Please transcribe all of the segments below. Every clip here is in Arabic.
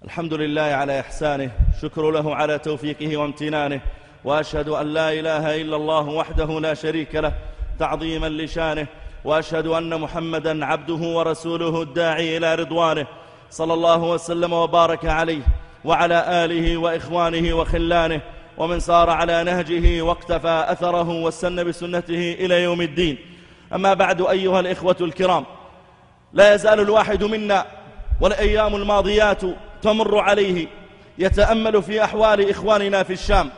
الحمد لله على إحسانه، شكر له على توفيقه وامتنانه، وأشهد أن لا إله إلا الله وحده لا شريك له تعظيما لشانه، وأشهد أن محمدا عبده ورسوله الداعي إلى رضوانه، صلى الله وسلم وبارك عليه وعلى آله وإخوانه وخلانه ومن سار على نهجه واقتفى أثره واستنى بسنته إلى يوم الدين. أما بعد، أيها الإخوة الكرام، لا يزال الواحد منا والأيام الماضيات تمر عليه يتأمل في أحوال إخواننا في الشام،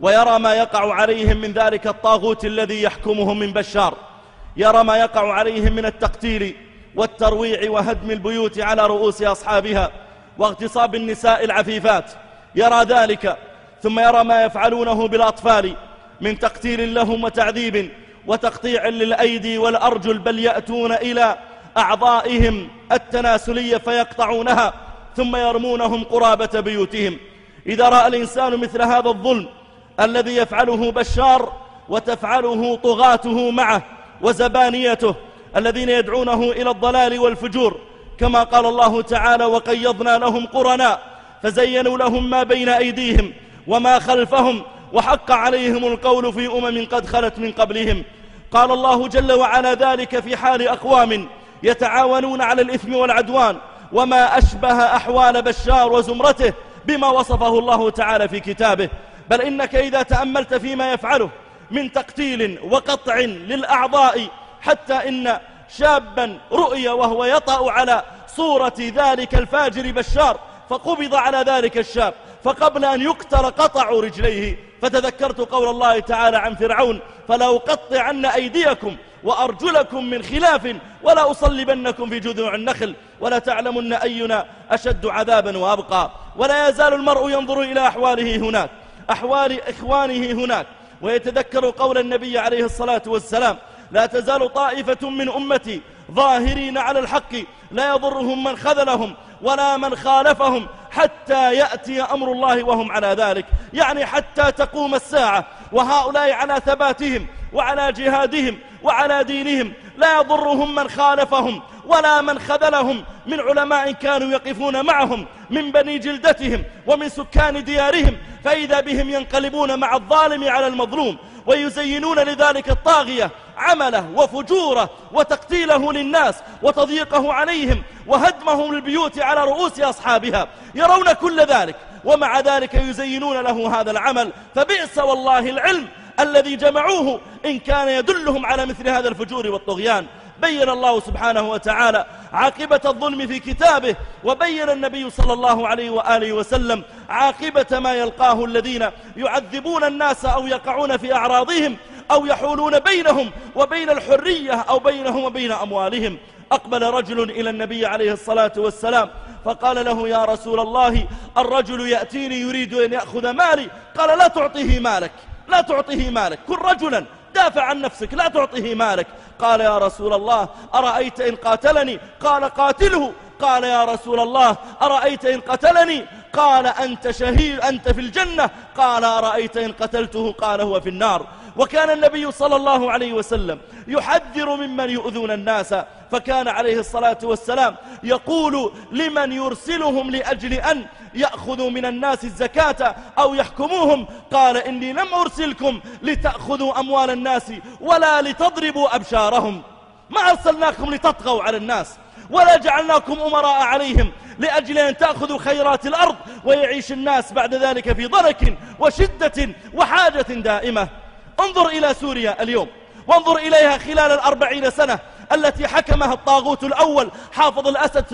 ويرى ما يقع عليهم من ذلك الطاغوت الذي يحكمهم من بشار، يرى ما يقع عليهم من التقتيل والترويع وهدم البيوت على رؤوس أصحابها واغتصاب النساء العفيفات، يرى ذلك، ثم يرى ما يفعلونه بالأطفال من تقتيل لهم وتعذيب وتقطيع للأيدي والأرجل، بل يأتون إلى أعضائهم التناسلية فيقطعونها ثم يرمونهم قرابة بيوتهم. إذا رأى الإنسان مثل هذا الظلم الذي يفعله بشار وتفعله طغاته معه وزبانيته الذين يدعونه إلى الضلال والفجور، كما قال الله تعالى: وقيضنا لهم قرناء فزينوا لهم ما بين أيديهم وما خلفهم وحق عليهم القول في قد خلت من قبلهم. قال الله جل وعلا ذلك في حال أقوام يتعاونون على الإثم والعدوان، وما أشبه أحوال بشار وزمرته بما وصفه الله تعالى في كتابه. بل إنك إذا تأملت فيما يفعله من تقتيل وقطع للأعضاء، حتى إن شابا رؤي وهو يطأ على صورة ذلك الفاجر بشار فقبض على ذلك الشاب، فقبل أن يقتل قطعوا رجليه. فتذكرت قول الله تعالى عن فرعون: فلأقطعن أيديكم وأرجلكم من خلاف ولا أصلبنكم في جذوع النخل ولا تعلمن أينا أشد عذابا وأبقى. ولا يزال المرء ينظر إلى أحواله هناك، أحوال إخوانه هناك، ويتذكر قول النبي عليه الصلاة والسلام: لا تزال طائفة من أمتي ظاهرين على الحق لا يضرهم من خذلهم ولا من خالفهم حتى يأتي أمر الله وهم على ذلك، يعني حتى تقوم الساعة وهؤلاء على ثباتهم وعلى جهادهم وعلى دينهم، لا يضرهم من خالفهم ولا من خذلهم من علماء كانوا يقفون معهم من بني جلدتهم ومن سكان ديارهم، فإذا بهم ينقلبون مع الظالم على المظلوم ويزينون لذلك الطاغية عمله وفجوره وتقتيله للناس وتضييقه عليهم وهدمهم للبيوت على رؤوس أصحابها، يرون كل ذلك ومع ذلك يزينون له هذا العمل. فبئس والله العلم الذي جمعوه إن كان يدلهم على مثل هذا الفجور والطغيان. بين الله سبحانه وتعالى عاقبة الظلم في كتابه، وبين النبي صلى الله عليه وآله وسلم عاقبة ما يلقاه الذين يعذبون الناس أو يقعون في أعراضهم أو يحولون بينهم وبين الحرية أو بينهم وبين أموالهم. أقبل رجل إلى النبي عليه الصلاة والسلام فقال له: يا رسول الله، الرجل يأتيني يريد أن يأخذ مالي. قال: لا تعطيه مالك، لا تعطيه مالك، كن رجلا دافع عن نفسك، لا تعطيه مالك. قال: يا رسول الله، أرأيت إن قاتلني؟ قال: قاتله. قال: يا رسول الله، أرأيت إن قتلني؟ قال: أنت شهيد، أنت في الجنة. قال: أرأيت إن قتلته؟ قال: هو في النار. وكان النبي صلى الله عليه وسلم يحذر ممن يؤذون الناس، فكان عليه الصلاة والسلام يقول لمن يرسلهم لأجل أن يأخذوا من الناس الزكاة أو يحكموهم: قال: إني لم أرسلكم لتأخذوا أموال الناس ولا لتضربوا أبشارهم، ما أرسلناكم لتطغوا على الناس ولا جعلناكم أمراء عليهم لأجل أن تأخذوا خيرات الأرض ويعيش الناس بعد ذلك في ضنك وشدة وحاجة دائمة. انظر إلى سوريا اليوم، وانظر إليها خلال 40 سنة التي حكمها الطاغوت الأول حافظ الأسد،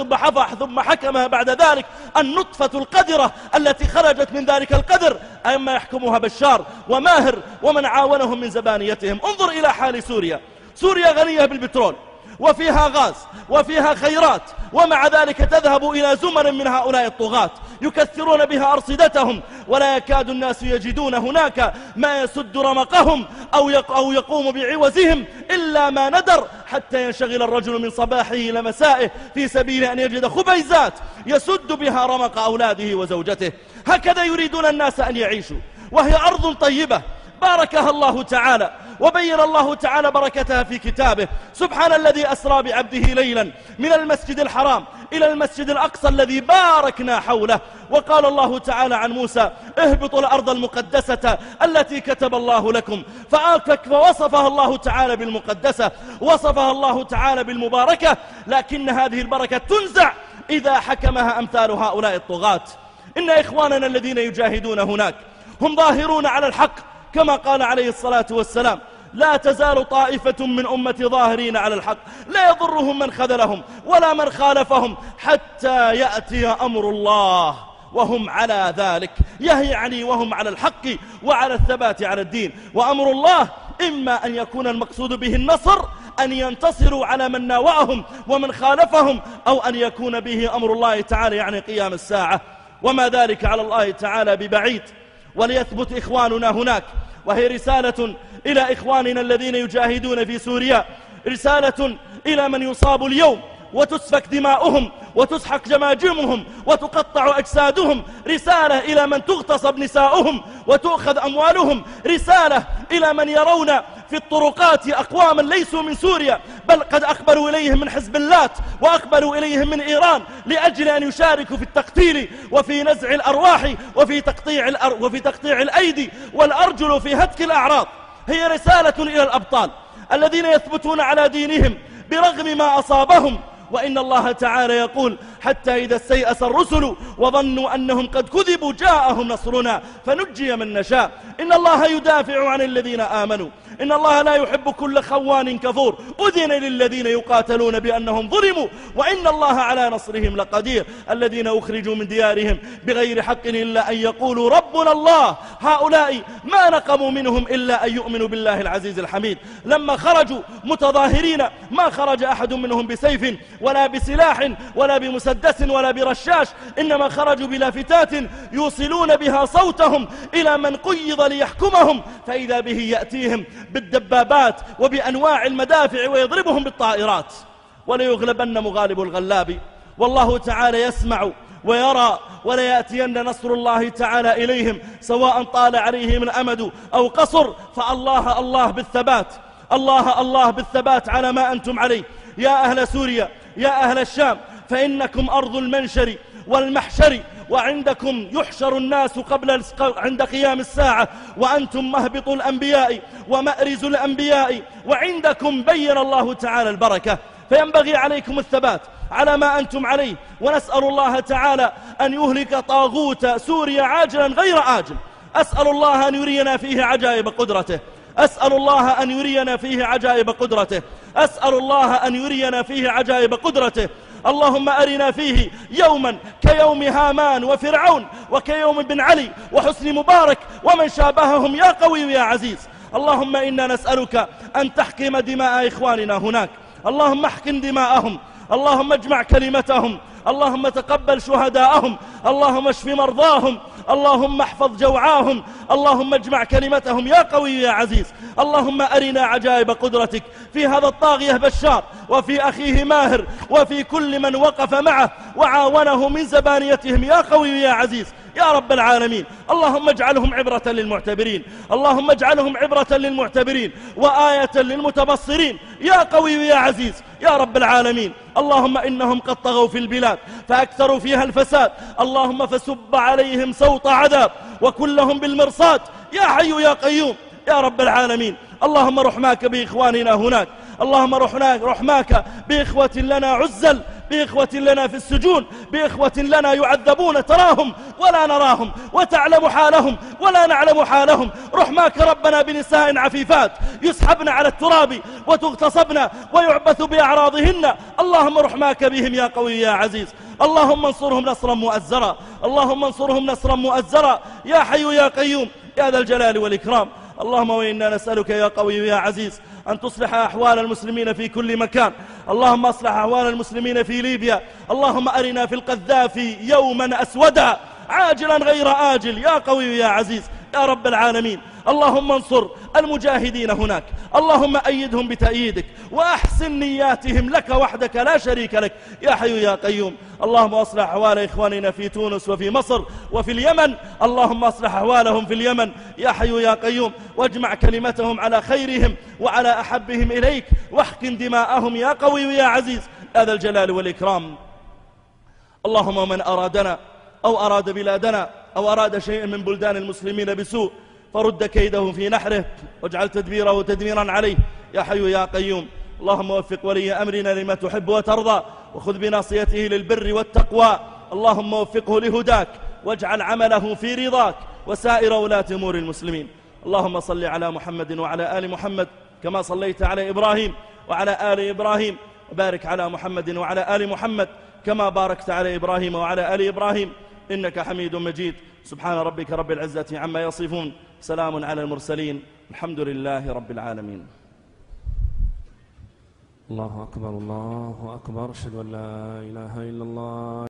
ثم حكمها بعد ذلك النطفة القذرة التي خرجت من ذلك القذر، أما يحكمها بشار وماهر ومن عاونهم من زبانيتهم. انظر إلى حال سوريا، سوريا غنية بالبترول وفيها غاز وفيها خيرات، ومع ذلك تذهب إلى زمر من هؤلاء الطغاة يكثرون بها أرصدتهم، ولا يكاد الناس يجدون هناك ما يسد رمقهم أو يقوم بعوزهم إلا ما ندر، حتى ينشغل الرجل من صباحه إلى مسائه في سبيل أن يجد خبيزات يسد بها رمق أولاده وزوجته. هكذا يريدون الناس أن يعيشوا، وهي أرض طيبة باركها الله تعالى وبين الله تعالى بركتها في كتابه. سبحان الذي أسرى بعبده ليلا من المسجد الحرام إلى المسجد الأقصى الذي باركنا حوله. وقال الله تعالى عن موسى: اهبطوا الأرض المقدسة التي كتب الله لكم، فوصفها الله تعالى بالمقدسة، وصفها الله تعالى بالمباركة، لكن هذه البركة تنزع إذا حكمها أمثال هؤلاء الطغاة. إن إخواننا الذين يجاهدون هناك هم ظاهرون على الحق، كما قال عليه الصلاة والسلام: لا تزال طائفة من أمتي ظاهرين على الحق لا يضرهم من خذلهم ولا من خالفهم حتى يأتي أمر الله وهم على ذلك، يعني وهم على الحق وعلى الثبات على الدين. وأمر الله إما أن يكون المقصود به النصر، أن ينتصروا على من ناوأهم ومن خالفهم، أو أن يكون به أمر الله تعالى يعني قيام الساعة، وما ذلك على الله تعالى ببعيد. وليثبت إخواننا هناك، وهي رسالة إلى إخواننا الذين يجاهدون في سوريا، رسالة إلى من يصاب اليوم وتسفك دماؤهم وتسحق جماجمهم وتقطع أجسادهم، رسالة إلى من تغتصب نساؤهم وتؤخذ أموالهم، رسالة إلى من يرون في الطرقات أقواما ليسوا من سوريا بل قد أقبلوا إليهم من حزب الله وأقبلوا إليهم من إيران لأجل أن يشاركوا في التقتيل وفي نزع الأرواح وفي تقطيع الأيدي والأرجل وفي هتك الأعراض. هي رسالة إلى الأبطال الذين يثبتون على دينهم برغم ما أصابهم. وإن الله تعالى يقول: حتى إذا استيأس الرسل وظنوا أنهم قد كذبوا جاءهم نصرنا فنجي من نشاء. إن الله يدافع عن الذين آمنوا، إن الله لا يحب كل خوان كفور. أذن للذين يقاتلون بأنهم ظلموا وإن الله على نصرهم لقدير. الذين أخرجوا من ديارهم بغير حق إلا أن يقولوا ربنا الله. هؤلاء ما نقموا منهم إلا أن يؤمنوا بالله العزيز الحميد. لما خرجوا متظاهرين ما خرج أحد منهم بسيف ولا بسلاح ولا بمسدس ولا برشاش، إنما خرجوا بلافتات يوصلون بها صوتهم إلى من قيض ليحكمهم، فإذا به يأتيهم بالدبابات وبأنواع المدافع ويضربهم بالطائرات. وليغلبن مغالب الغلاب، والله تعالى يسمع ويرى، ولا يأتين نصر الله تعالى إليهم سواء طال عليهم الأمد أو قصر. فالله الله بالثبات، الله بالثبات على ما أنتم عليه. يا أهل سوريا، يا أهل الشام، فإنكم أرض المنشر والمحشر، وعندكم يحشر الناس عند قيام الساعة، وأنتم مهبط الأنبياء ومأرز الأنبياء، وعندكم بين الله تعالى البركة. فينبغي عليكم الثبات على ما أنتم عليه، ونسأل الله تعالى أن يهلك طاغوت سوريا عاجلا غير آجل. أسأل الله أن يرينا فيه عجائب قدرته، أسأل الله أن يرينا فيه عجائب قدرته، أسأل الله أن يرينا فيه عجائب قدرته. اللهم أرنا فيه يوما كيوم هامان وفرعون وكيوم بن علي وحسن مبارك ومن شابههم يا قوي يا عزيز. اللهم إنا نسألك أن تحكم دماء إخواننا هناك، اللهم احكم دماءهم، اللهم اجمع كلمتهم، اللهم تقبل شهداءهم، اللهم اشف مرضاهم، اللهم احفظ جوعاهم، اللهم اجمع كلمتهم يا قوي يا عزيز. اللهم أرنا عجائب قدرتك في هذا الطاغية بشار وفي أخيه ماهر وفي كل من وقف معه وعاونه من زبانيتهم يا قوي يا عزيز يا رب العالمين. اللهم اجعلهم عبرة للمعتبرين، اللهم اجعلهم عبرة للمعتبرين وآية للمتبصرين يا قوي يا عزيز يا رب العالمين. اللهم إنهم قد طغوا في البلاد فأكثروا فيها الفساد، اللهم فسب عليهم صوت عذاب وكلهم بالمرصاد يا حي يا قيوم يا رب العالمين. اللهم رحماك بإخواننا هناك، اللهم رحماك بإخوة لنا عزل، بإخوة لنا في السجون، بإخوة لنا يعذبون تراهم ولا نراهم وتعلم حالهم ولا نعلم حالهم. رحماك ربنا بنساء عفيفات يسحبن على التراب وتغتصبن ويعبث بأعراضهن، اللهم رحماك بهم يا قوي يا عزيز. اللهم انصرهم نصرا مؤزرا، اللهم انصرهم نصرا مؤزرا يا حي يا قيوم يا ذا الجلال والإكرام. اللهم وإنا نسألك يا قوي يا عزيز أن تصلح أحوال المسلمين في كل مكان، اللهم أصلح أحوال المسلمين في ليبيا، اللهم أرنا في القذافي يوما أسودا عاجلا غير آجل يا قوي يا عزيز يا رب العالمين. اللهم انصر المجاهدين هناك، اللهم أيدهم بتأييدك وأحسن نياتهم لك وحدك لا شريك لك يا حي يا قيوم. اللهم أصلح أحوال إخواننا في تونس وفي مصر وفي اليمن، اللهم أصلح أحوالهم في اليمن يا حي يا قيوم، واجمع كلمتهم على خيرهم وعلى أحبهم إليك، واحقن دماءهم يا قوي يا عزيز يا ذا الجلال والإكرام. اللهم من أرادنا أو أراد بلادنا أو أراد شيئا من بلدان المسلمين بسوء فرد كيده في نحره واجعل تدبيره تدميرا عليه يا حي يا قيوم. اللهم وفق ولي أمرنا لما تحب وترضى وخذ بناصيته للبر والتقوى. اللهم وفقه لهداك واجعل عمله في رضاك وسائر ولاة أمور المسلمين. اللهم صل على محمد وعلى آل محمد كما صليت على إبراهيم وعلى آل إبراهيم، وبارك على محمد وعلى آل محمد كما باركت على إبراهيم وعلى آل إبراهيم إنك حميد مجيد. سبحان ربك رب العزة عما يصفون، سلام على المرسلين، الحمد لله رب العالمين. الله أكبر الله أكبر، أشهد أن لا إله إلا الله.